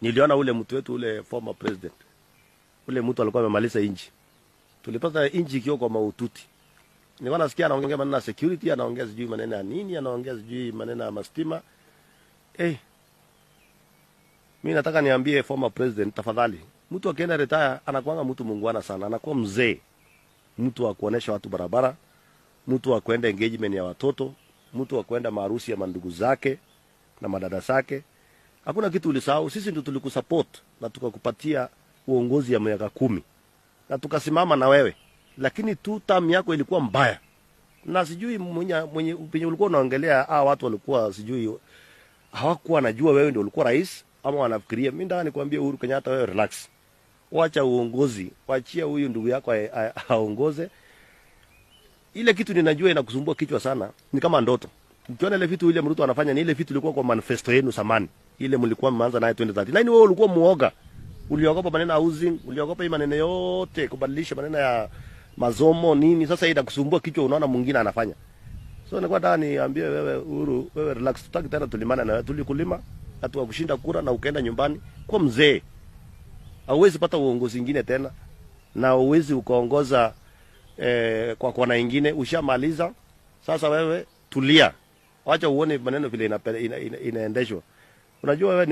Niliona ule mtu wetu ule former president. Ule mtu alikuwa amemaliza inji. Tulipata inji ikiwa kwa maututi. Nilikuwa nasikia anaongea maneno ya security, anaongea sijui maneno ya nini, anaongea sijui maneno ya mastima. Mimi nataka niambie former president, tafadhali. Mtu akienda retire anakuanga mtu muungwana sana, anakuwa mzee. Mtu wa kuonesha watu barabara, mtu wa kwenda engagement ya watoto, mtu wa kwenda maharusi ya mandugu zake na madada zake. Hakuna kitu ulisahau. Sisi ndio tulikusupport na tukakupatia uongozi ya miaka 10. Na tukasimama na wewe. Lakini tu term yako ilikuwa mbaya. Na sijui mwenye penye ulikuwa unaongelea watu walikuwa sijui hawakuwa najua wewe ndio ulikuwa rais ama wanafikiria. Mimi nataka nikwambie Uhuru Kenyatta, wewe relax. Wacha uongozi, waachia huyu ndugu yako aongoze. Ile kitu ninajua inakusumbua kichwa sana, ni kama ndoto. Ukiona ile vitu ile Ruto anafanya ni ile vitu ilikuwa kwa manifesto yenu zamani. Ile mlikuwa mmeanza nayo 2030. Wewe ulikuwa muoga. Uliogopa maneno ya housing, uliogopa hii maneno yote, kubadilisha maneno ya masomo nini. Sasa hii inakusumbua kichwa, unaona mwingine anafanya. So nilikuwa nataka niambie wewe Uhuru, wewe relax, tutaki tena tulimana na wewe. Tulikulima, hatu kushinda kura na ukaenda nyumbani kwa mzee. Hauwezi pata uongozi mwingine tena na uwezi ukaongoza kwa kona nyingine, ushamaliza. Sasa wewe tulia. Acha uone maneno vile inaendeshwa. Unajua wewe ni